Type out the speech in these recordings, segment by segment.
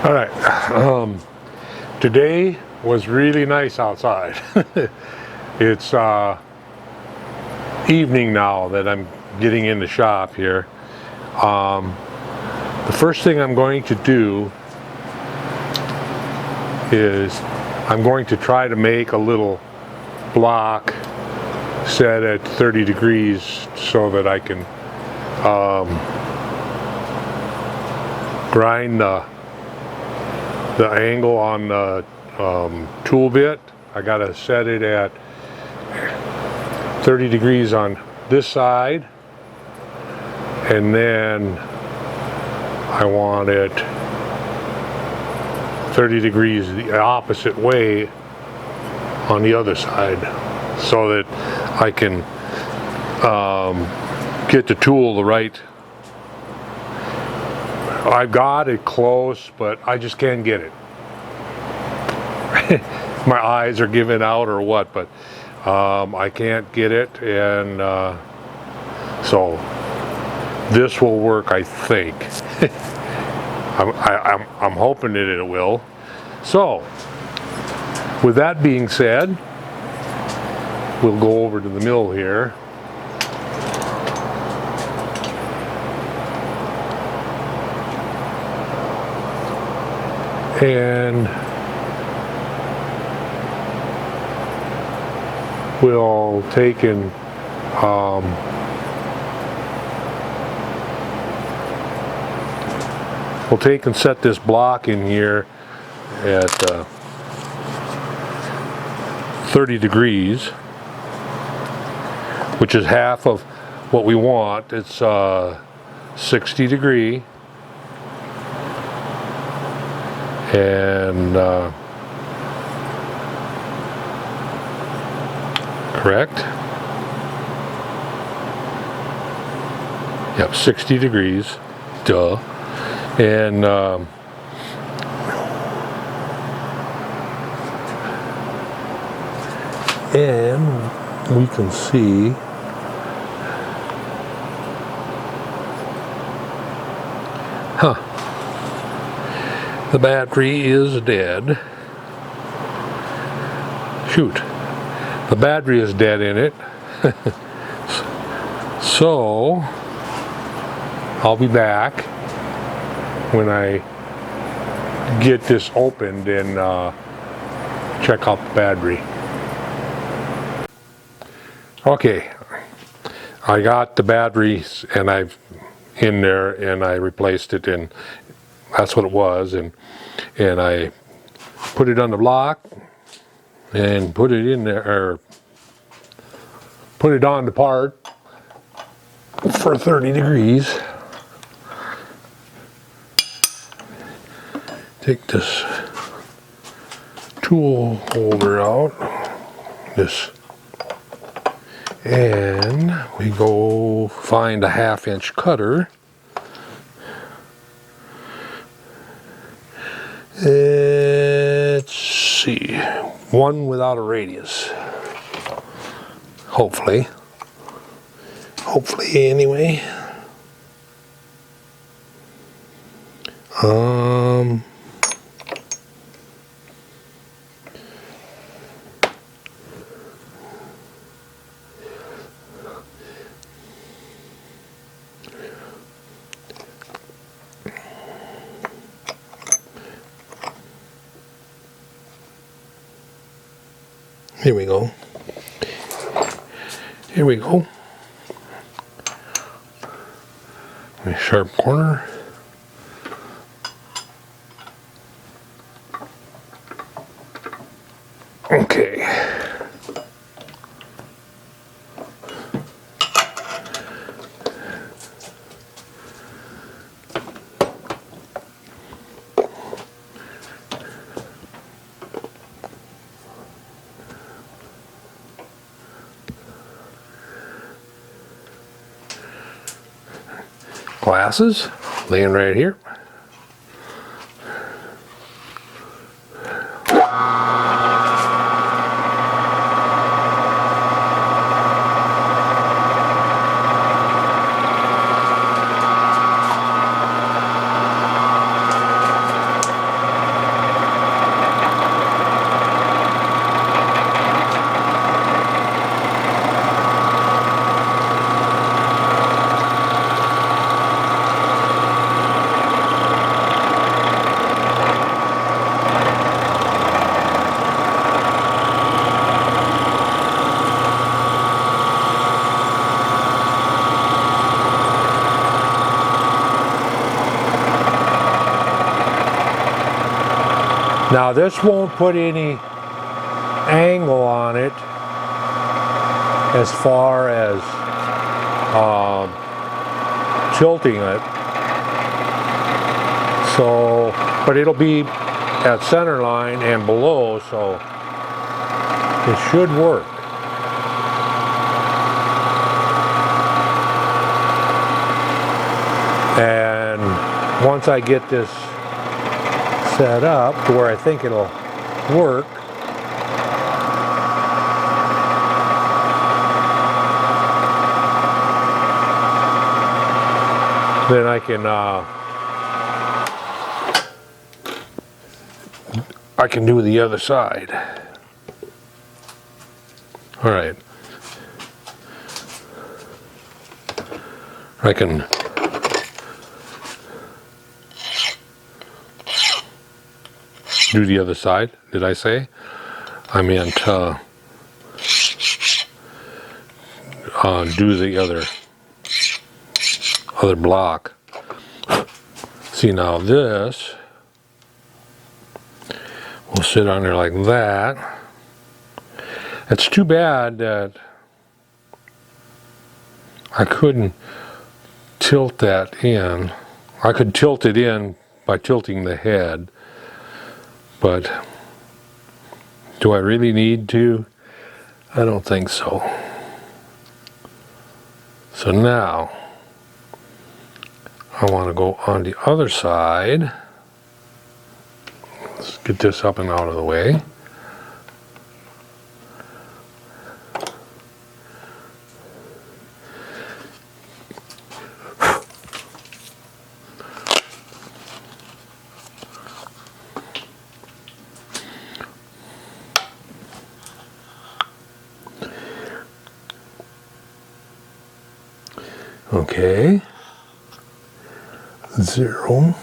All right. Today was really nice outside. It's evening now that I'm getting in the shop here. The first thing I'm going to do is I'm going to try to make a little block set at 30 degrees so that I can grind the angle on the tool bit. I gotta set it at 30 degrees on this side, and then I want it 30 degrees the opposite way on the other side, so that I can get the tool the right. I've got it close, but I just can't get it. My eyes are giving out or what, but I can't get it, and so this will work, I think. I'm hoping that it will. So, with that being said, we'll go over to the mill here. And we'll take and set this block in here at 30 degrees, which is half of what we want. It's 60 degree. And correct? Yep, 60 degrees. Duh. And we can see the battery is dead. Shoot. The battery is dead in it. So I'll be back when I get this opened and check out the battery. Okay, I got the batteries and I've in there, and I replaced it, and that's what it was, and I put it on the block and put it in there, or put it on the part for 30 degrees. Take this tool holder out, and we go find a 1/2 inch cutter. Let's see, one without a radius. Hopefully anyway. Here we go. Here we go. A sharp corner. Okay. Glasses laying right here. Now this won't put any angle on it as far as tilting it. So, but it'll be at center line and below, so it should work. And once I get this set up to where I think it'll work, then I can do the other side. All right. I can do the other side, did I say? I meant do the other block. See, now this will sit on there like that. It's too bad that I couldn't tilt that in. I could tilt it in by tilting the head, but do I really need to? I don't think so. So now I want to go on the other side. Let's get this up and out of the way. Okay, 0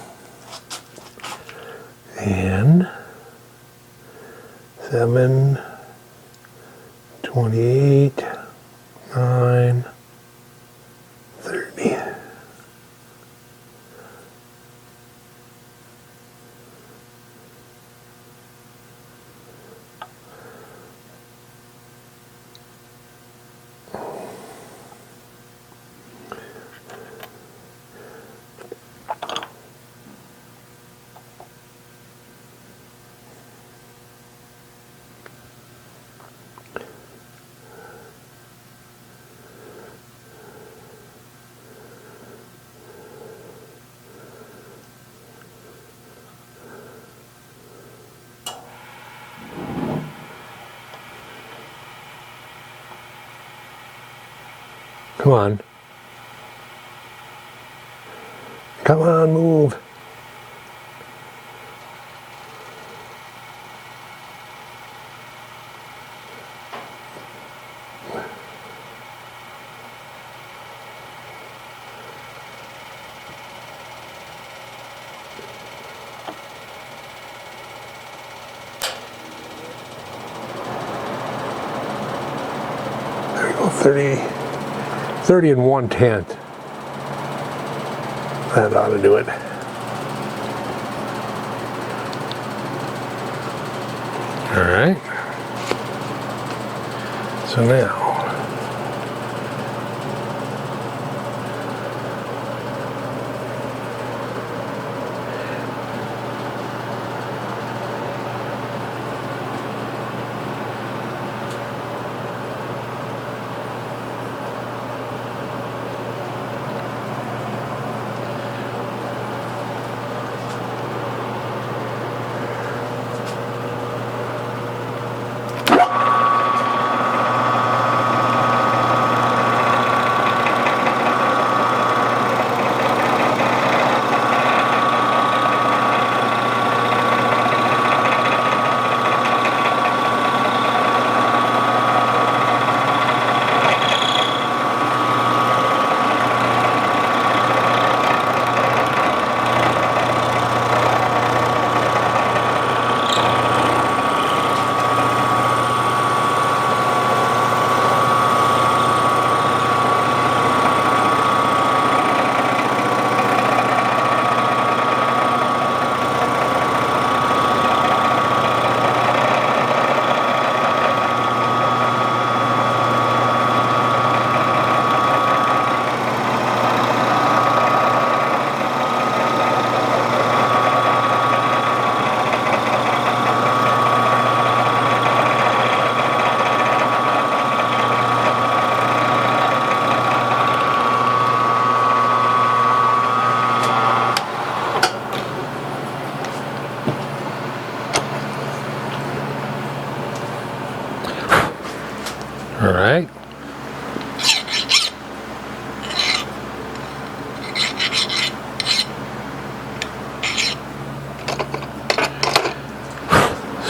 and 7, 28, 9, 30. Come on. Come on, move. There we go, 30 and 1/10. That ought to do it. All right. So now,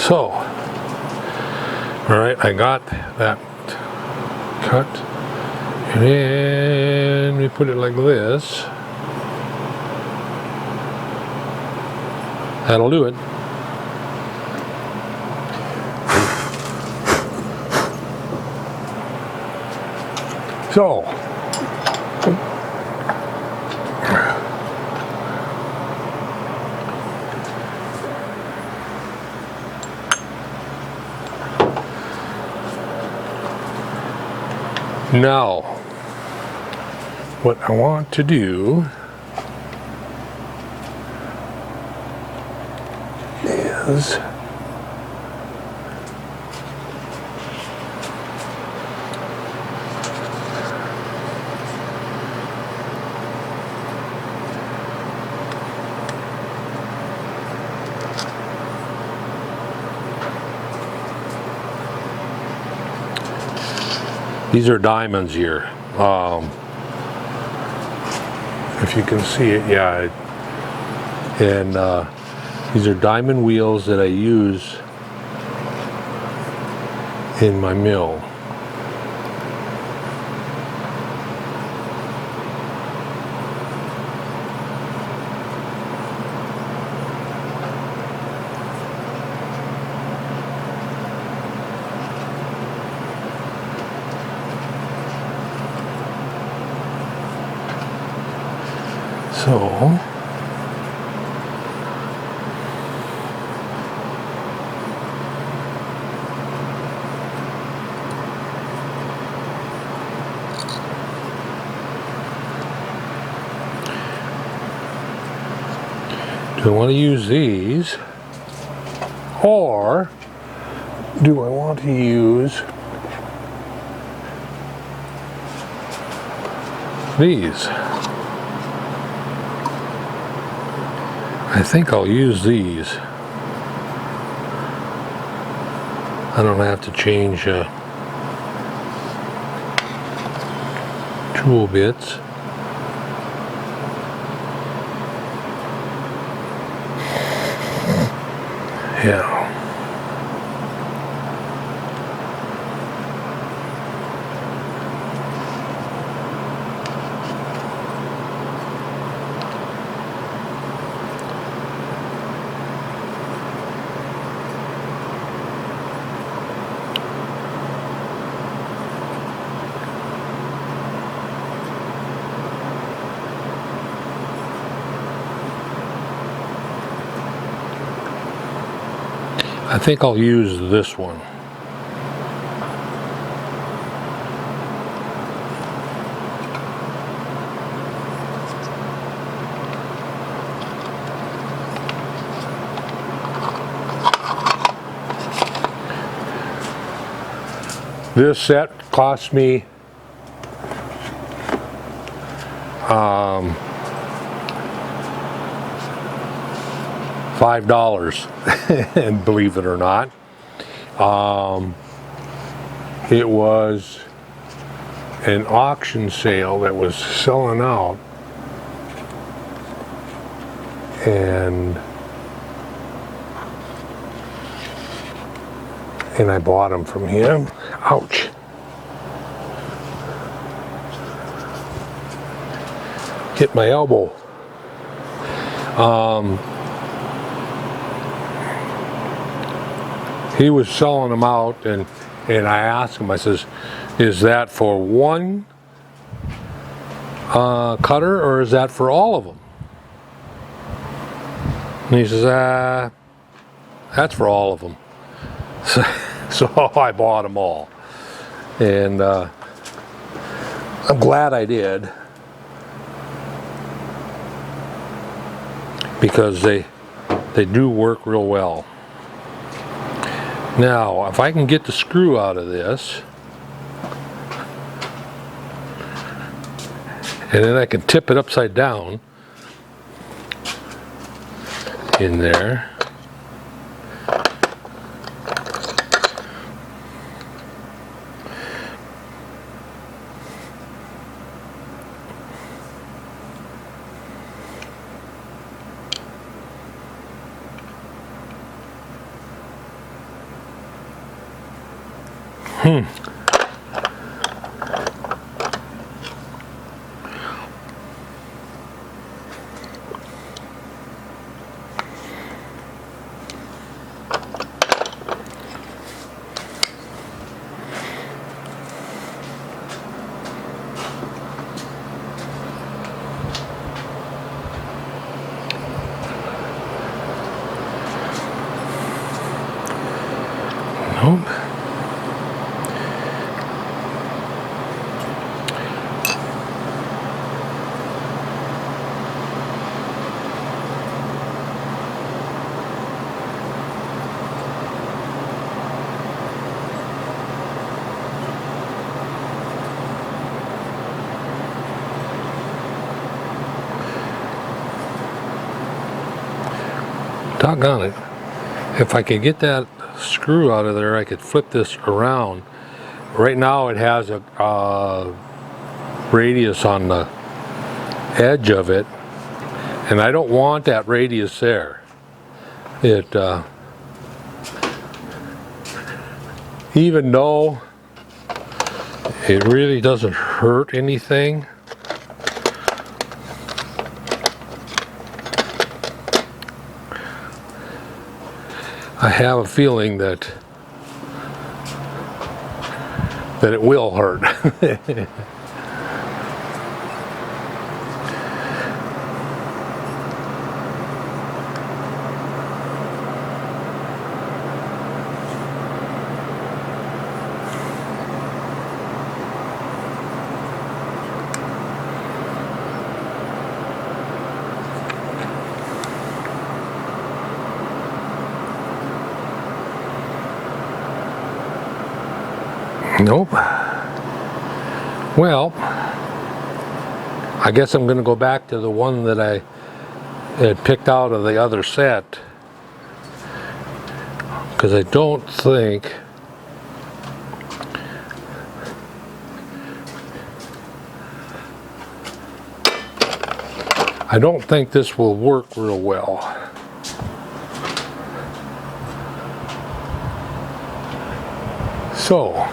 So, alright, I got that cut, and then we put it like this. That'll do it. So, now, what I want to do is these are diamonds here. If you can see it, yeah. And these are diamond wheels that I use in my mill. So, do I want to use these, or do I want to use these? I think I'll use these. I don't have to change tool bits. Yeah. I think I'll use this one. This set cost me $5, and believe it or not, it was an auction sale that was selling out, and I bought them from him. Ouch. Hit my elbow. He was selling them out, and I asked him, I says, is that for one cutter, or is that for all of them? And he says, that's for all of them. So I bought them all, and I'm glad I did, because they do work real well. Now, if I can get the screw out of this, and then I can tip it upside down in there. Nope. Doggone it. If I could get that screw out of there, I could flip this around. Right now it has a radius on the edge of it, and I don't want that radius there. It even though it really doesn't hurt anything, I have a feeling that it will hurt. Nope. Well, I guess I'm going to go back to the one that I had picked out of the other set, because I don't think this will work real well. So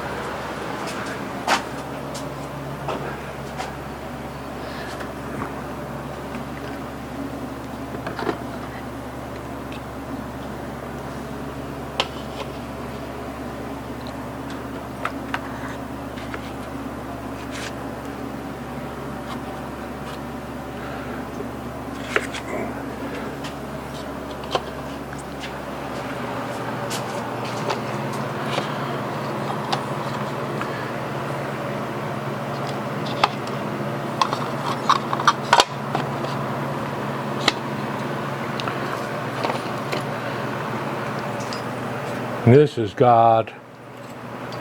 this has got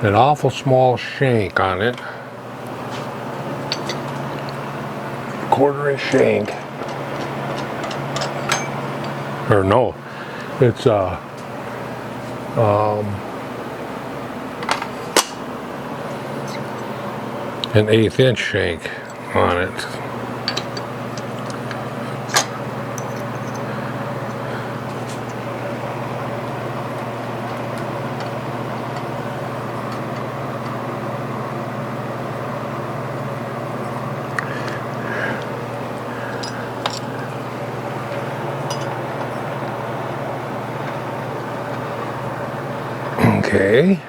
an awful small shank on it. 1/4 inch shank. Or no, it's an 1/8 inch shank on it. Okay,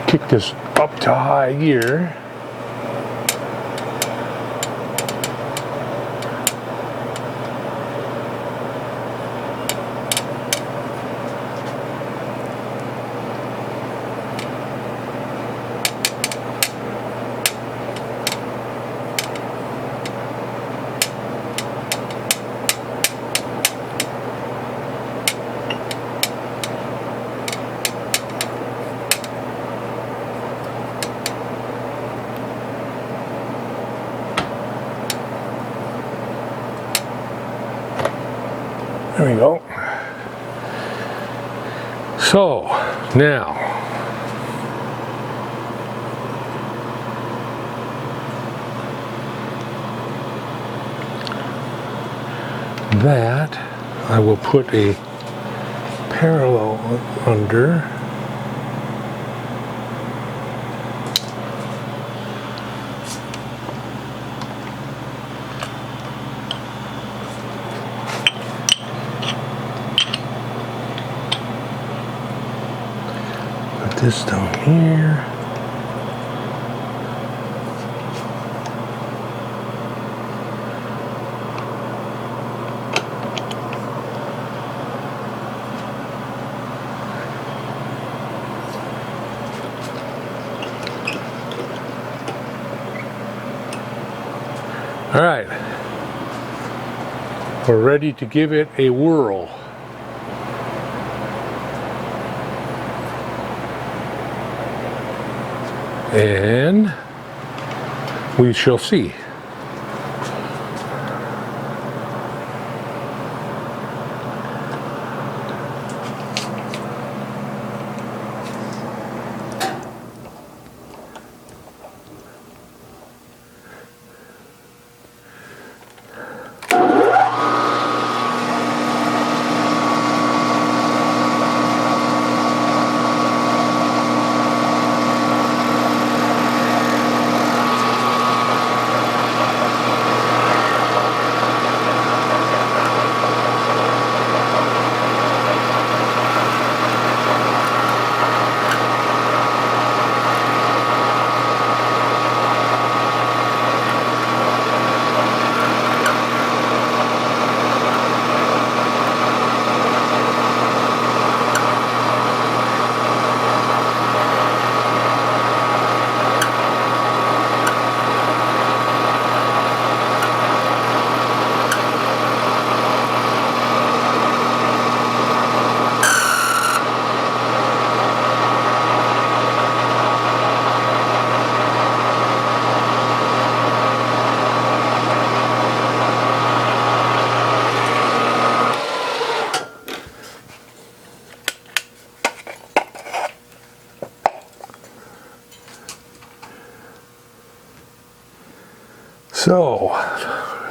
kick this up to high gear. There we go. So now that I will put a parallel under. this down here. All right, we're ready to give it a whirl. And we shall see. So,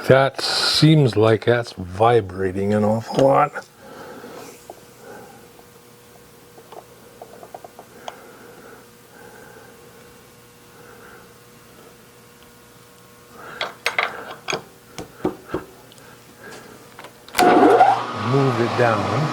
that seems like that's vibrating an awful lot. Move it down.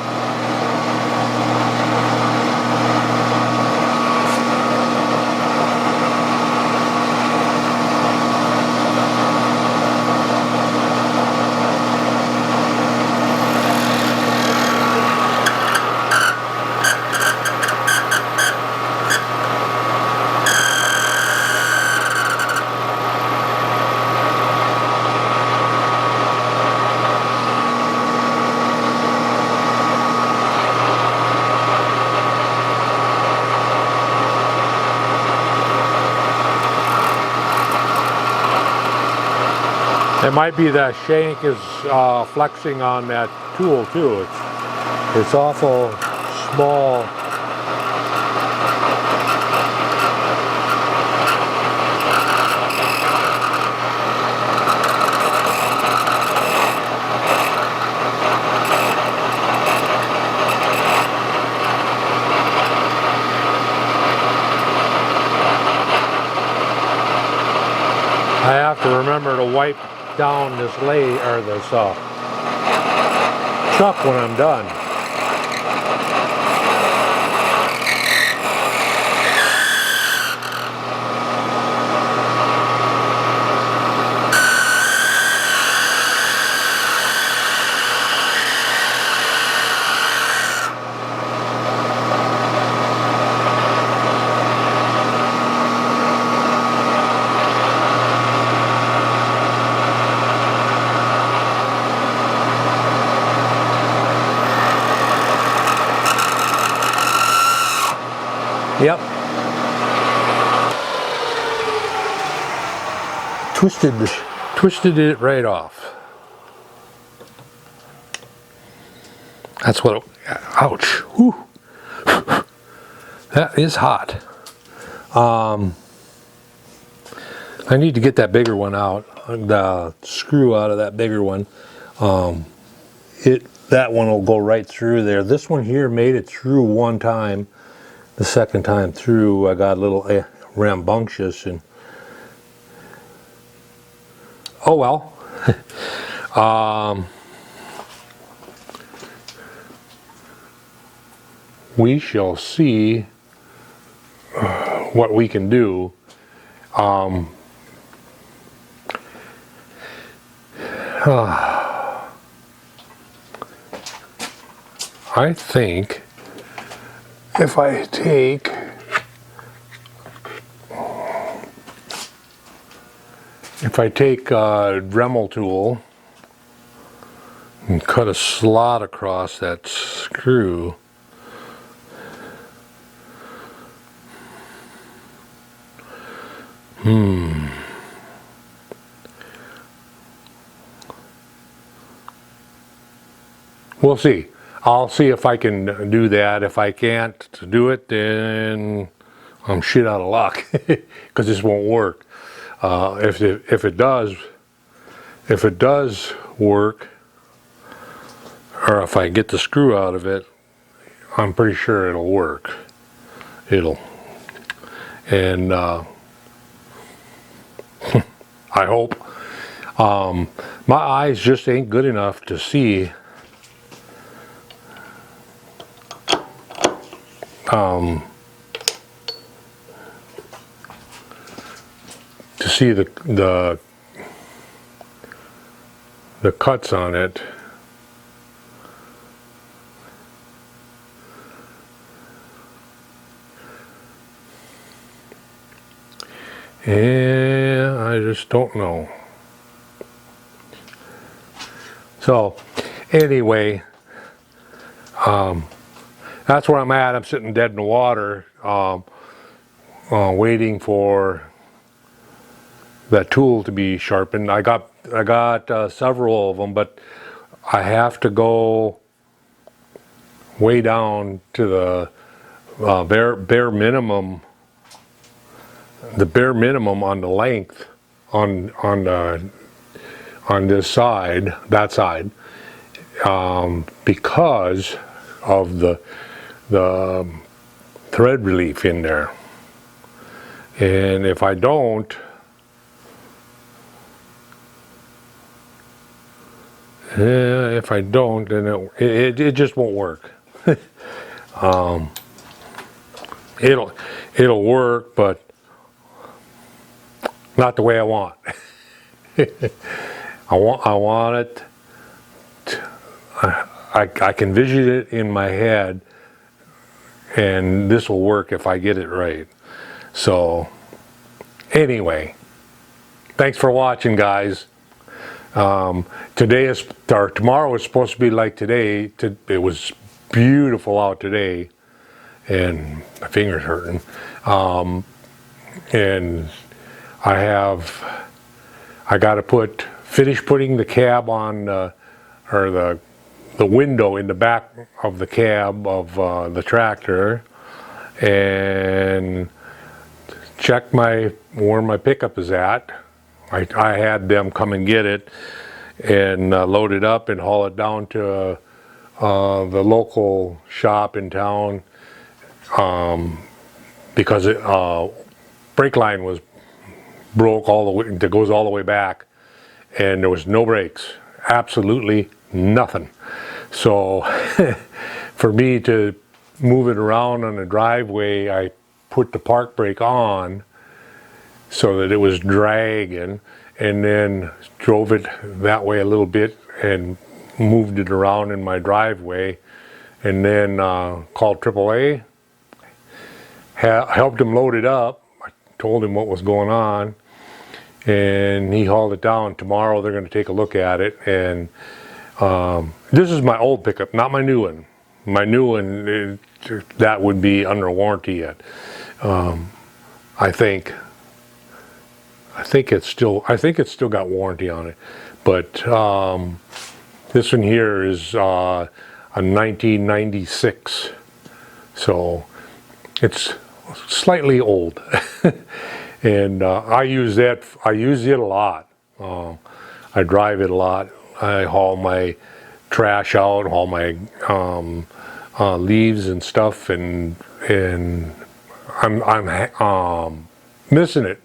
It might be the shank is flexing on that tool too. It's awful small. I have to remember to wipe down this this chuck when I'm done. Yep. Twisted it right off. That's what, ouch. Whew. That is hot. I need to get that bigger one out, the screw out of that bigger one. That one will go right through there. This one here made it through one time. The second time through, I got a little rambunctious, and oh well. We shall see what we can do. I think if I take a Dremel tool and cut a slot across that screw, we'll see. I'll see if I can do that. If I can't do it, then I'm shit out of luck because this won't work. If it does work, or if I get the screw out of it, I'm pretty sure it'll work. And I hope. My eyes just ain't good enough to see the cuts on it. And I just don't know. So anyway, that's where I'm at. I'm sitting dead in the water, waiting for that tool to be sharpened. I got several of them, but I have to go way down to the bare minimum. The bare minimum on the length on this side, that side, because of the thread relief in there. And if I don't, then it just won't work. It'll work, but not the way I want. I want it. I can vision it in my head, and this will work if I get it right. So anyway, thanks for watching, guys. Tomorrow is supposed to be like today. It was beautiful out today, and my finger's hurting. And I got to finish putting the cab on, or the window in the back of the cab of the tractor, and check where my pickup is at. I had them come and get it and load it up and haul it down to the local shop in town, because brake line was broke all the way, that goes all the way back, and there was no brakes, absolutely nothing. So for me to move it around on the driveway, I put the park brake on so that it was dragging, and then drove it that way a little bit and moved it around in my driveway, and then called AAA, helped him load it up. I told him what was going on, and he hauled it down. Tomorrow they're going to take a look at it, and this is my old pickup, not my new one. My new one, that would be under warranty yet. I think it's still got warranty on it, but this one here is a 1996, so it's slightly old. And I use it a lot. I drive it a lot. I haul my trash out, haul my leaves and stuff, and I'm missing it.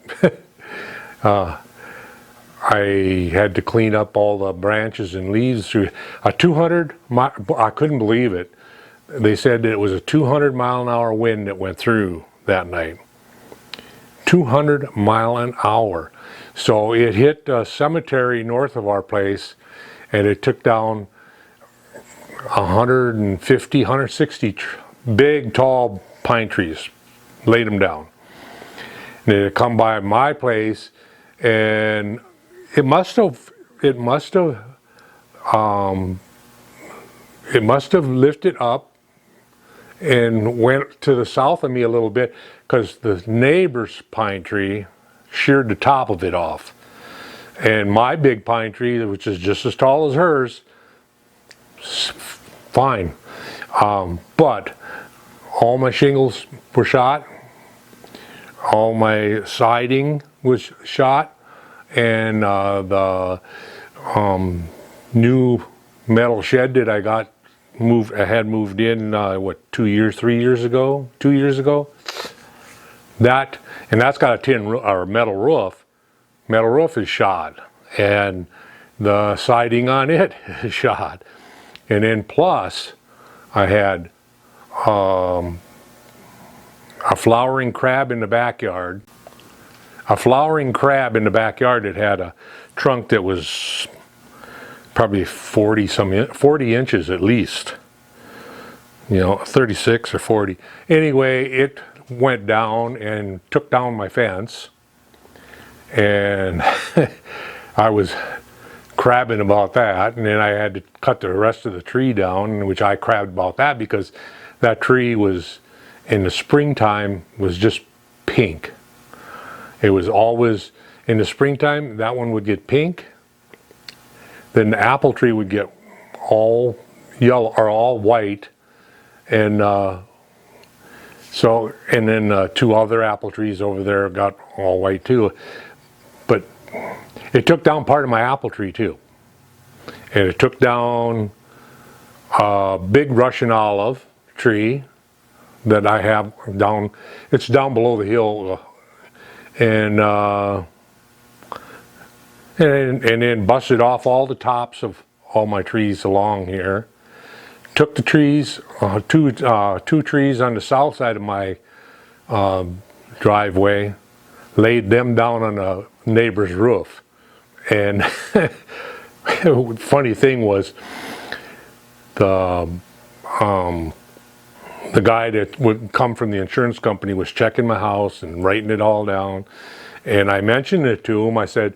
I had to clean up all the branches and leaves through a 200. I couldn't believe it. They said that it was a 200 mile an hour wind that went through that night. 200 mph. So it hit a cemetery north of our place, and it took down 150, 160 big, tall pine trees, laid them down. And it had come by my place, and it must have lifted up and went to the south of me a little bit, because the neighbor's pine tree sheared the top of it off. And my big pine tree, which is just as tall as hers, fine. But all my shingles were shot, all my siding was shot, and the new metal shed that I got had moved in 2 years ago. That's got a tin or metal roof. Metal roof is shot, and the siding on it is shot. And then plus, I had a flowering crab in the backyard. A flowering crab in the backyard that had a trunk that was probably 40 inches at least. 36 or 40. Anyway, it went down and took down my fence. And I was crabbing about that, and then I had to cut the rest of the tree down, which I crabbed about that because that tree was, in the springtime, was just pink. It was always, in the springtime, that one would get pink. Then the apple tree would get all yellow or all white, and then two other apple trees over there got all white too. But it took down part of my apple tree too, and it took down a big Russian olive tree that I have down. It's down below the hill, and then busted off all the tops of all my trees along here. Took the trees, two trees on the south side of my driveway, laid them down on a neighbor's roof. And funny thing was, the guy that would come from the insurance company was checking my house and writing it all down. And I mentioned it to him. I said,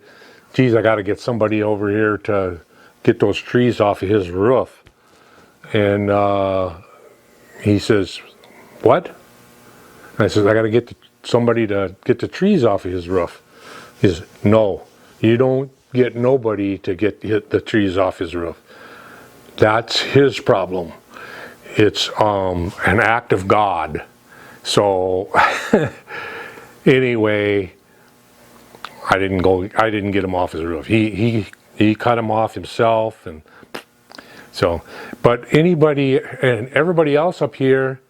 geez, I got to get somebody over here to get those trees off of his roof. And he says, what? And I said, I got to get somebody to get the trees off of his roof. He says, no, you don't get nobody to get the trees off his roof. That's his problem. It's an act of God. So anyway, I didn't get him off his roof. He cut him off himself, and so, but anybody and everybody else up here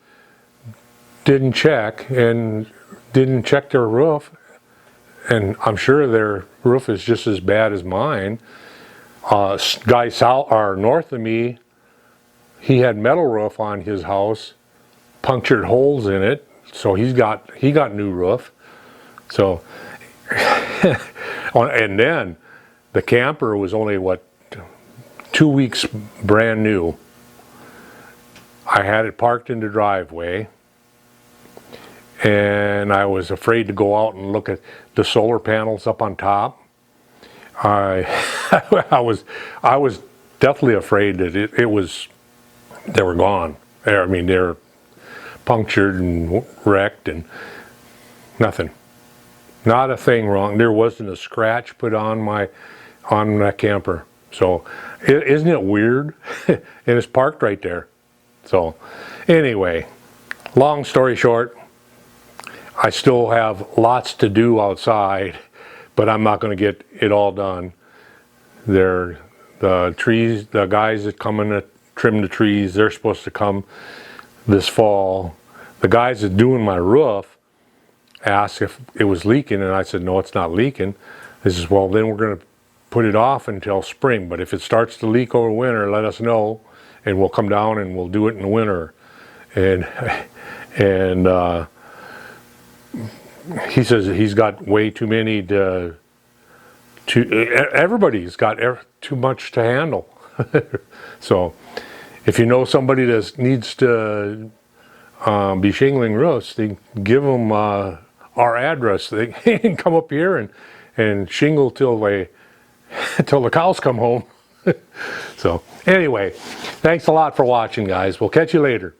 didn't check their roof, and I'm sure their roof is just as bad as mine. Guy south or north of me, he had metal roof on his house, punctured holes in it, so he got new roof. So, and then the camper was only 2 weeks brand new. I had it parked in the driveway, and I was afraid to go out and look at the solar panels up on top. I was deathly afraid that they were gone. I mean, they're punctured and wrecked and nothing. Not a thing wrong. There wasn't a scratch put on that camper. So, isn't it weird? And it's parked right there. So, anyway, long story short, I still have lots to do outside, but I'm not going to get it all done. The guys that come in to trim the trees, they're supposed to come this fall. The guys that doing my roof asked if it was leaking, and I said, no, it's not leaking. They says, well, then we're going to put it off until spring, but if it starts to leak over winter, let us know, and we'll come down and we'll do it in the winter. And he says he's got way too many everybody's got too much to handle. So if you know somebody that needs to be shingling roofs, they give them our address. They can come up here and shingle till till the cows come home. So anyway, thanks a lot for watching, guys. We'll catch you later.